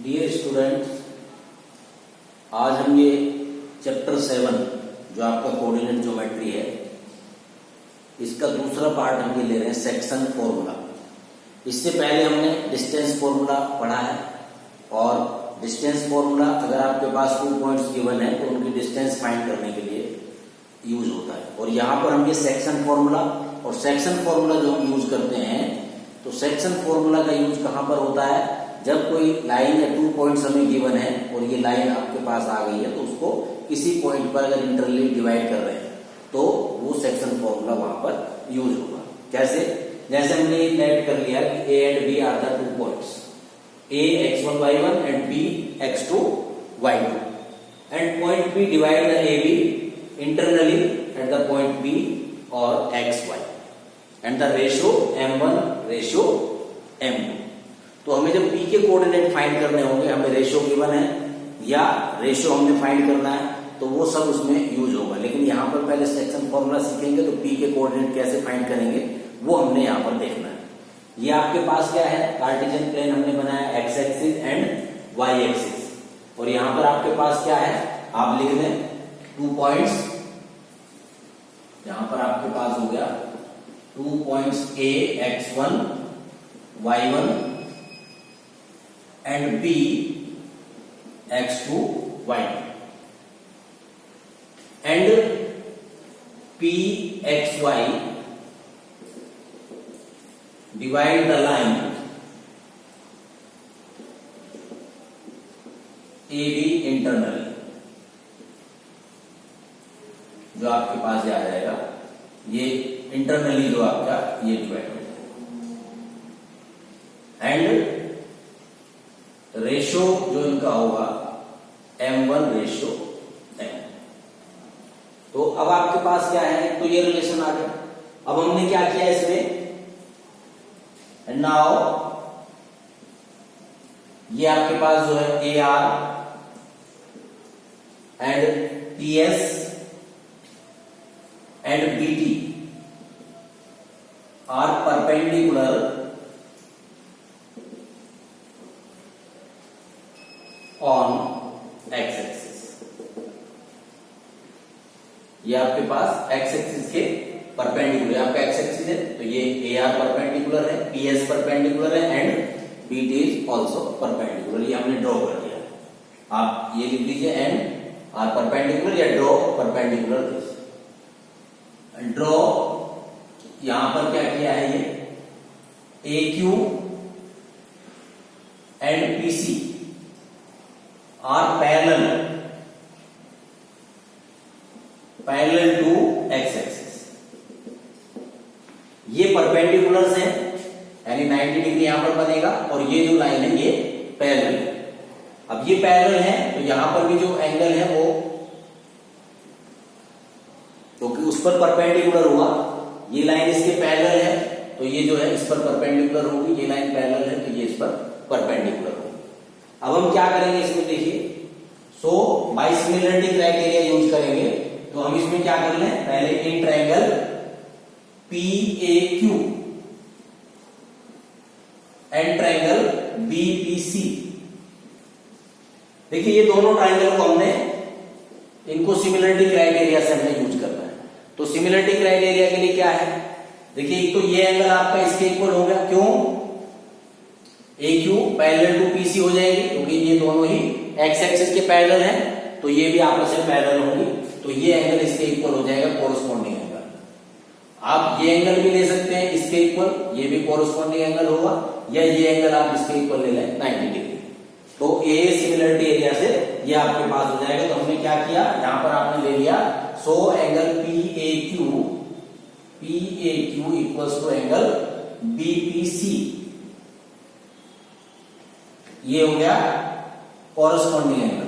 Dear students, आज हम ये चैप्टर 7 जो आपका कोऑर्डिनेट ज्योमेट्री है, इसका दूसरा पार्ट हम ये ले रहे हैं, सेक्शन फॉर्मूला। इससे पहले हमने डिस्टेंस फॉर्मूला पढ़ा है, और डिस्टेंस फॉर्मूला अगर आपके पास 2 पॉइंट्स गिवन है तो उनकी डिस्टेंस फाइंड करने के लिए यूज होता है। और यहाँ पर हम ये सेक्शन फॉर्मूला, और सेक्शन फॉर्मूला जो हम यूज करते हैं, तो सेक्शन फॉर्मूला का यूज कहाँ पर होता है? जब कोई लाइन या 2 पॉइंट्स हमें गिवन है और ये लाइन आपके पास आ गई है, तो उसको किसी पॉइंट पर अगर इंटरली डिवाइड कर रहे हैं तो वो सेक्शन फॉर्मूला वहां पर यूज होगा। कैसे? जैसे हमने नेट कर लिया कि A and B are the 2 points, A x1 y1 and b x2 y2, and point b divide the A B internally at the point b और x y, and the ratio m1 ratio m2। तो हमें जब p के coordinate find करने होंगे, हमें ratio given है या रेशियो हमने फाइंड करना है, तो वो सब उसमें यूज होगा। लेकिन यहाँ पर पहले सेक्शन फॉर्मूला सीखेंगे तो p के कोऑर्डिनेट कैसे फाइंड करेंगे वो हमने यहाँ पर देखना है। ये आपके पास क्या है? कार्टेशियन प्लेन हमने बनाया, X axis and Y axis, और यहाँ पर आपके पास क्या है? आप लिख दें 2 पॉइंट्स। यहाँ पर आपके पास हो गया 2 points a x1 y1 and b x2 y2, and p xy divide the line AB internally, जो आपके पास आ जाएगा, ये इंटरनली जो आपका ये डिवाइड हो जाएगा, एंड रेशियो जो इनका होगा m1 रेशियो m। तो अब आपके पास क्या है? तो ये रिलेशन आ गया। अब हमने क्या किया इसमें? नाउ ये आपके पास जो है A R and P S and B T are perpendicular on X axis. ये आपके पास एक्स एक्सिस के परपेंडिकुलर, आपका एक्स एक्सिस है तो ये ए आर परपेंडिकुलर है, पी एस परपेंडिकुलर है, and B T is also perpendicular. ये हमने ड्रॉ कर दिया। आप ये लिख लीजिए एंड आर परपेंडिकुलर या ड्रॉ परपेंडिकुलर दिस। ड्रॉ यहां पर क्या किया है? ये A Q and P C R parallel to X axis. ये परपेंडिकुलर्स हैं, यानी 90 डिग्री यहां पर बनेगा, और ये जो लाइन है ये पैरेलल है। अब ये पैरेलल है तो यहां पर भी जो एंगल है वो, क्योंकि उस पर परपेंडिकुलर हुआ, ये लाइन इसके पैरेलल है तो ये जो है इस पर परपेंडिकुलर होगी, ये लाइन पैरेलल है तो ये इस पर परपेंडिकुलर होगी। अब हम क्या करेंगे इसमें? देखिए, सो बाय सिमिलरिटी क्राइटेरिया यूज करेंगे। तो हम इसमें क्या कर लें? पहले in triangle PAQ and triangle BPC। देखिए, ये दोनों ट्रायंगल को हमने, इनको सिमिलरिटी क्राइटेरिया से हमने यूज करना है। तो सिमिलरिटी क्राइटेरिया के लिए क्या है? देखिए, एक तो ये एंगल आपका इसके इक्वल हो गया। क्यों? AQ पैरेलल टू PC हो जाएगी, क्योंकि ये दोनों ही एक्स एक्सिस के पैरेलल हैं, तो ये भी आपस में पैरेलल होंगी, तो ये एंगल इसके इक्वल हो जाएगा, कोरस्पॉन्डिंग एंगल। आप ये एंगल भी ले सकते हैं इसके इक्वल, ये भी कोरस्पॉन्डिंग एंगल होगा, या ये एंगल आप इसके इक्वल ले लें 90 डिग्री। तो ये सिमिलरिटी एरिया से ये आपके पास हो जाएगा। तो हमने क्या किया? यहां पर आपने ले लिया, so angle PAQ equals to angle BPC। ये हो गया कोरस्पॉन्डिंग एंगल।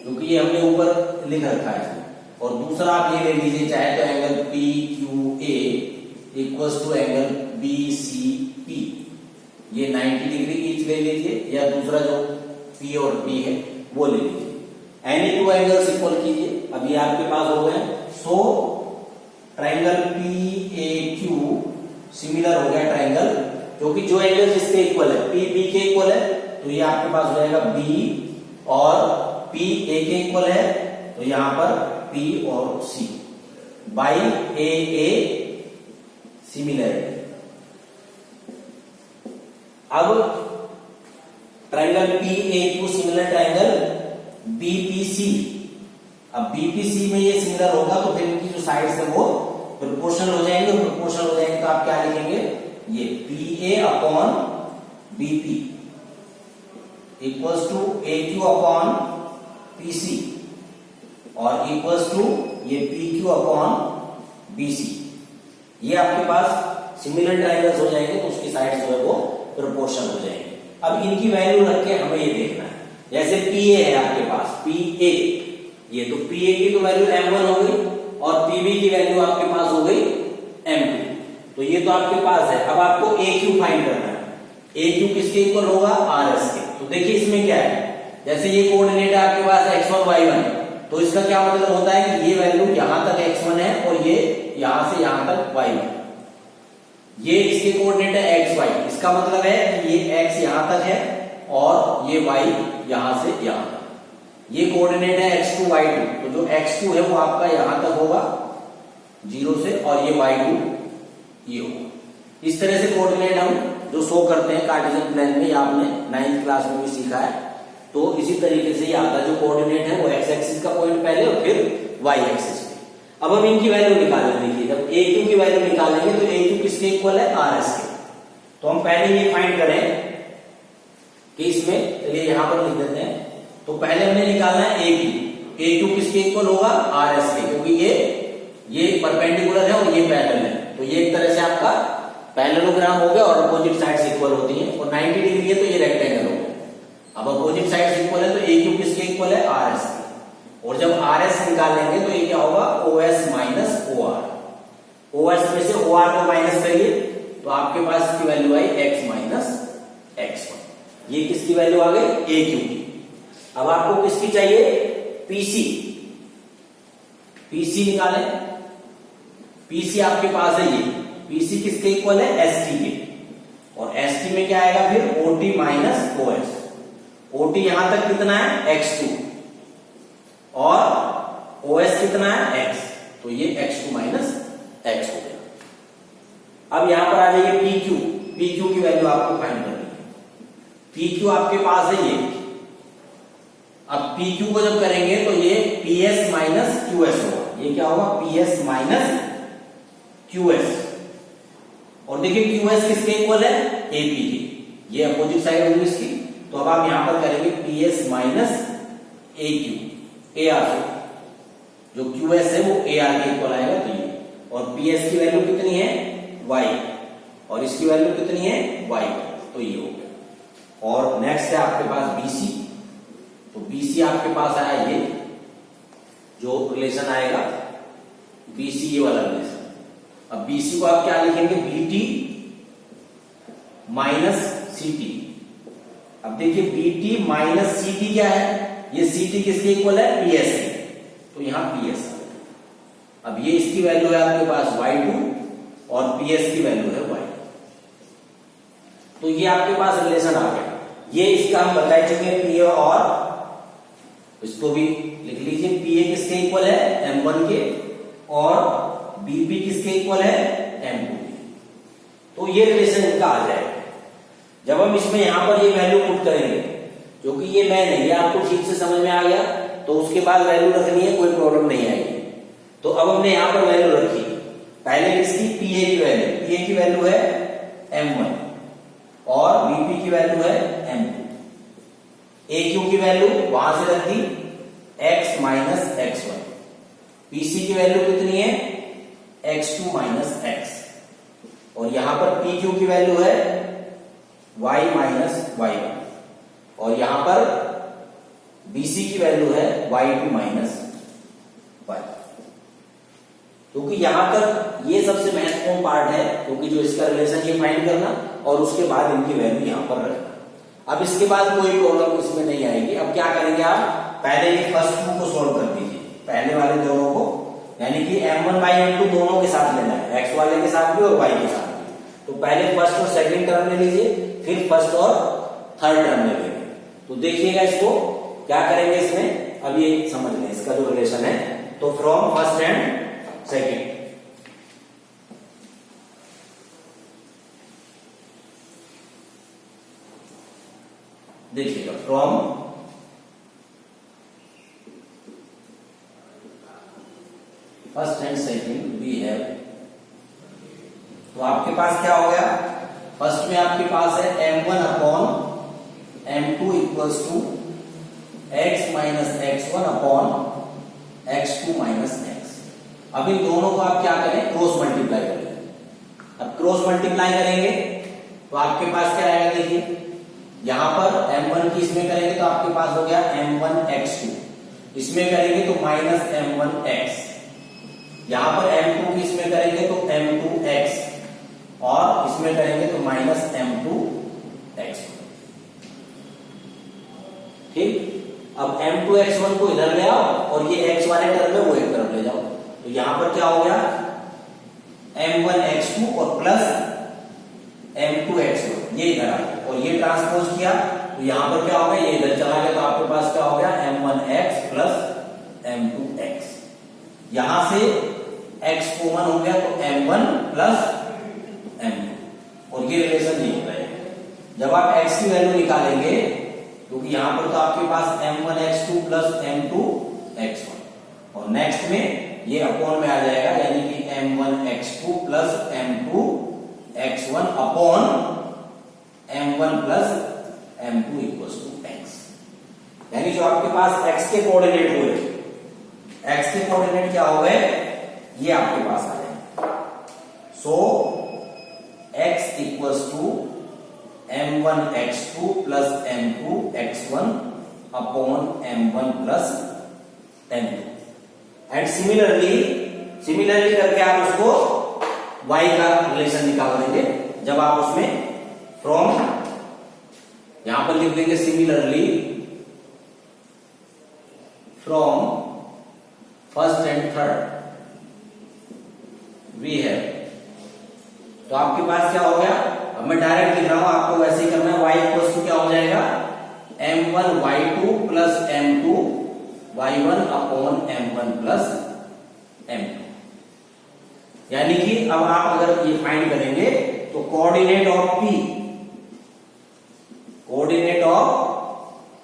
क्योंकि ये हमने ऊपर लिख रखा है। और दूसरा आप ये ले लीजिए, चाहे तो angle PQA equals to angle BCP। ये 90 डिग्री ईच ले लीजिए, या दूसरा जो P और B है वो ले लीजिए। एनी 2 एंगल्स इक्वल कीजिए। अब ये आपके पास हो गए। सो ट्रायंगल PAQ सिमिलर हो गया ट्राइंगल, क्योंकि जो एंगल जिसके इक्वल है, पी बी के इक्वल है, तो ये आपके पास हो जाएगा बी, और पी ए के इक्वल है, तो यहां पर पी और सी, बाई ए ए सिमिलरिटी। अब triangle P A Q similar triangle BPC, अब बीपीसी में ये सिमिलर होगा तो फिर इनकी जो साइड्स है वो प्रोपोर्शनल हो जाएंगे, और प्रोपोर्शनल हो जाएंगे तो आप क्या लिखेंगे, ये P A upon BP equals to A Q upon PC, और इक्वल्स टू ये पी क्यू अपॉन बीसी। ये आपके पास सिमिलर ट्राइंगल्स हो जाएंगे तो उसकी साइड्स जो है वो प्रोपोर्शनल हो जाएंगे। अब इनकी वैल्यू रख के हमें ये देखना है, जैसे पी ए है आपके पास, पी ए, ये तो पी ए की तो वैल्यू m1 हो गई, और पी बी की वैल्यू आपके पास हो गई m2, तो ये तो आपके पास है। अब आपको ए क्यू फाइंड करना है, ए क्यू किसके इक्वल होगा, आर एस के। तो देखिए इसमें क्या है, जैसे ये कोऑर्डिनेट है आपके पास x1 y1, तो इसका क्या मतलब होता है कि ये वैल्यू यहां तक x1 है और ये यहां से यहां तक y1, ये इसके कोऑर्डिनेट है xy, इसका मतलब है कि ये x यहां तक है और ये y यहां से यहां तक, ये कोऑर्डिनेट है x2 y2, तो जो x2 है वो आपका यहां तक होगा 0 से, और ये y2 ये होगा। इस तरह से कोऑर्डिनेट हम जो शो करते हैं कार्टेशियन प्लेन में, या आपने 9th क्लास में भी सीखा है, तो इसी तरीके से ये आता है, जो कोऑर्डिनेट है वो x एक्सिस का पॉइंट पहले और फिर y एक्सिस पे। अब हम इनकी वैल्यू निकालेंगे, देखिए जब ए क्यू की वैल्यू निकालेंगे तो ए क्यू किसके इक्वल है, आर एस के। तो हम पहले ये फाइंड करें कि इसमें, चलिए यहां पर लिख देते हैं, तो पहले हमने निकालना है ए क्यू, ए क्यू किसके इक्वल होगा, आर एस के, क्योंकि ये परपेंडिकुलर है और ये पैरेलल है, तो ये एक तरह से आपका पैरेललोग्राम हो गया, और अपोजिट साइड्स इक्वल होती हैं, और 90 डिग्री है तो ये रेक्टेंगल हो गया। अब अपोजिट साइड्स इक्वल है तो ए क्यू किसके इक्वल है, आर एस के, और जब आर एस निकालेंगे तो ये क्या होगा, O S minus O R, O S में से ओ आर को माइनस करिए तो आपके पास इसकी वैल्यू आई x माइनस x1, ये किसकी वैल्यू आ गई, ए क्यू की। अब आपको किसकी चाहिए, पीसी, पीसी निकालें, पीसी आपके पास है ये, पीसी किसके इक्वल है, एसटी के, और एसटी में क्या आएगा फिर, ओटी माइनस ओएस, ओटी यहां तक कितना है, x2, और ओएस कितना है, x, तो ये x2 माइनस x हो गया। अब यहां पर आ जाइए PQ, PQ की वैल्यू आपको फाइंड करनी है, PQ आपके पास है ये। अब PQ को जब करेंगे तो ये PS माइनस QS होगा, ये क्या होगा, PS माइनस QS, और देखिए QS किसके इक्वल है, AP की, ये अपोजिट साइड होगी इसकी, तो अब आप यहां पर करेंगे PS माइनस AQ, AR से, जो QS है वो AR के इक्वल आएगा, तो ये, और PS की वैल्यू कितनी है, Y, और इसकी वैल्यू कितनी है, Y, तो ये हो गया। और नेक्स्ट है आपके पास BC, तो BC आपके पास आया ये, जो रिलेशन आएगा BC, ये वाला रिलेशन। अब BC को आप क्या लिखेंगे, BT माइनस CT। अब देखिए BT माइनस CT क्या है, ये CT किसके इक्वल है, PS के, तो यहां PS आ गया। अब ये इसकी वैल्यू है आपके पास y2, और PS की वैल्यू है y, तो ये आपके पास रिलेशन आ गया। ये इसका हम बता चुके हैं, PA, और इसको भी लिख लीजिए, PA किसके इक्वल है, M1 के, और BP किसके इक्वल है, M2 के, तो ये रिलेशन इनका आ जाएगा। जब हम इसमें यहां पर ये वैल्यू पुट करेंगे, क्योंकि ये मैं नहीं, ये आपको ठीक से समझ में आ गया, तो उसके बाद वैल्यू रखनी है, कोई प्रॉब्लम नहीं आएगी। तो अब हमने यहां पर वैल्यू रखी, पहले इसकी PA की वैल्यू, PA की वैल्यू है M1, और BP की वैल्यू है M2, AQ की वैल्यू वहां से रख दी x माइनस x1, PC की वैल्यू कितनी है, x2 माइनस x, और यहां पर PQ की वैल्यू है y माइनस y1, और यहां पर BC की वैल्यू है y2 माइनस y। क्योंकि यहां तक ये सबसे महत्वपूर्ण पार्ट है, क्योंकि जो इसका रिलेशन ये फाइंड करना, और उसके बाद इनकी वैल्यू यहां पर रखना। अब इसके बाद कोई प्रॉब्लम इसमें नहीं आएगी। अब क्या करेंगे आप, पहले ये फर्स्ट टू को सॉल्व कर दीजिए, पहले वाले दोनों को, यानी कि M1 बाई M2 दोनों के साथ लेना है, x वाले के साथ भी और y के साथ भी। तो पहले फर्स्ट और सेकंड टर्म ले लीजिए, फिर फर्स्ट और थर्ड टर्म ले लेंगे। तो देखिएगा इसको क्या करेंगे इसमें, अब ये समझ लें इसका जो रिलेशन है। तो फ्रॉम फर्स्ट एंड सेकंड, देखिएगा from first and second we have, तो आपके पास क्या हो गया, फर्स्ट में आपके पास है m1 upon m2 equals to x minus x1 upon x2 minus x। अब इन दोनों को आप क्या करें, क्रॉस मल्टीप्लाई करें। अब क्रॉस मल्टीप्लाई करेंगे तो आपके पास क्या आएगा, देखिए यहां पर m1 की इसमें करेंगे तो आपके पास हो गया m1 x2, इसमें करेंगे तो माइनस m1 x, यहां पर m2 की इसमें करेंगे तो m2 x, और इसमें करेंगे तो माइनस m2 x। ठीक, अब m2 x1 को इधर ले आओ और ये x वाले टर्म में वो एक तरफ ले जाओ, तो यहां पर क्या हो गया m1 x2 और प्लस m2 x1, ये इधर आ गया और ये ट्रांसपोज किया तो यहां पर क्या हो गया, ये इधर चला गया तो आपके पास क्या हो गया m1 x plus m2 x। यहां से x कॉमन हो गया तो m1 प्लस m2, और ये रिलेशन नहीं होता है। जब आप x की वैल्यू निकालेंगे क्योंकि यहां पर तो आपके पास m1 x2 plus m2 x1, और नेक्स्ट में ये अपॉन में आ जाएगा, यानी कि m1 x2 plus m2 x1 upon m1 plus m2 equals to x। यानी जो आपके पास x के कोऑर्डिनेट हुए, x के कोऑर्डिनेट क्या हो गए, ये आपके पास आ जाएंगे। So x equals to m1 x2 plus m2 x1 upon m1 plus m2, and similarly करके आप उसको y का रिलेशन निकाल देंगे। जब आप उसमें फ्रॉम यहां पर लिख देंगे similarly from first and third we have, तो आपके पास क्या हो गया, अब मैं डायरेक्ट लिख रहा हूं, आपको वैसे ही करना है। y इक्वल्स टू क्या हो जाएगा m1 y2 plus m2 y1 upon m1 plus m2। यानी कि अब आप अगर ये फाइंड करेंगे तो कोऑर्डिनेट ऑफ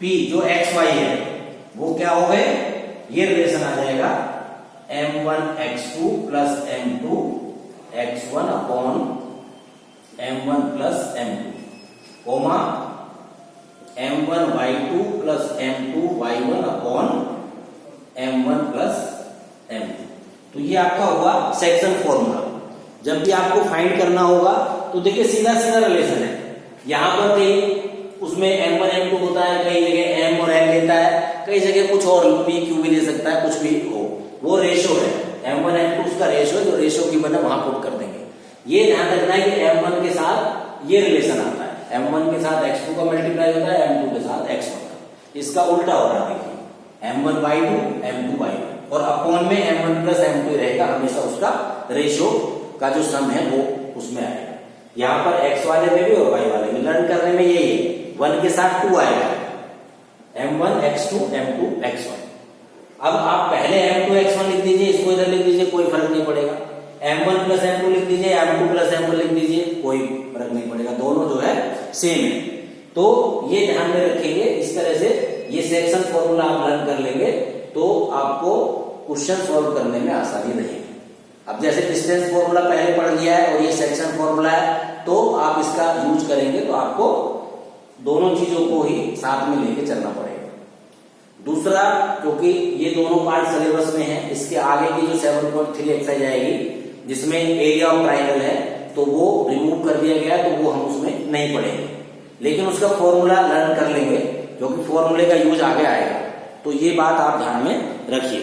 p जो x y है वो क्या हो गए, ये रिलेशन आ जाएगा m1 x2 plus m2 x1 upon m1 plus m2, comma m1 y2 plus m2 y1 upon m1 plus m2। तो ये आपका हुआ सेक्शन फॉर्मूला। जब भी आपको फाइंड करना होगा तो देखिए सीधा रिलेशन है। यहां पर भी उसमें m1 m2 होता है, कई जगह m और n लेता है, कई जगह कुछ और p q भी ले सकता है, कुछ भी हो, वो रेशो है m1 m2 उसका रेशो है, जो रेशो की बना वहां पुट कर देंगे। ये ध्यान रखना है कि m1 के साथ ये रिलेशन आता है, m1 के साथ x2 का मल्टीप्लाई होता है m2 के साथ x1 का, इसका उल्टा हो रहा है देखिए m1 y2 m2 y1, और अपॉन में m1 प्लस m2 रहेगा, हमेशा उसका रेशो का जो सम है वो उसमें आएगा। यहाँ पर x वाले में भी और y वाले में लर्न करने में यही है, 1 के साथ 2 आएगा, m1 x2 m2 x1। अब आप पहले m2 x1 लिख दीजिए, इसको इधर लिख दीजिए, कोई फर्क नहीं पड़ेगा। m1 प्लस m2 लिख दीजिए, m2 प्लस m1 लिख दीजिए, कोई फर्क नहीं पड़ेगा, दोनों जो है सेम है। तो ये ध्यान में रखेंगे, इस तरह से ये सेक्शन फॉर्मूला आप लर्न कर लेंगे तो आपको क्वेश्चन सॉल्व करने में आसानी रहेगी। अब जैसे डिस्टेंस फॉर्मूला पहले पढ़ लिया है और ये सेक्शन फॉर्मूला है, तो आप इसका यूज करेंगे तो आपको दोनों चीजों को ही साथ में लेके चलना पड़ेगा। दूसरा, क्योंकि ये दोनों पार्ट सिलेबस में है, इसके आगे की जो 7.3 एक्सरसाइज आएगी जिसमें एरिया ऑफ ट्राइंगल है, तो वो रिमूव कर दिया गया, तो वो हम उसमें नहीं पढ़ेंगे, लेकिन उसका फॉर्मूला लर्न कर लेंगे, क्योंकि फॉर्मूले का यूज आगे आएगा। तो ये बात आप ध्यान में रखिए।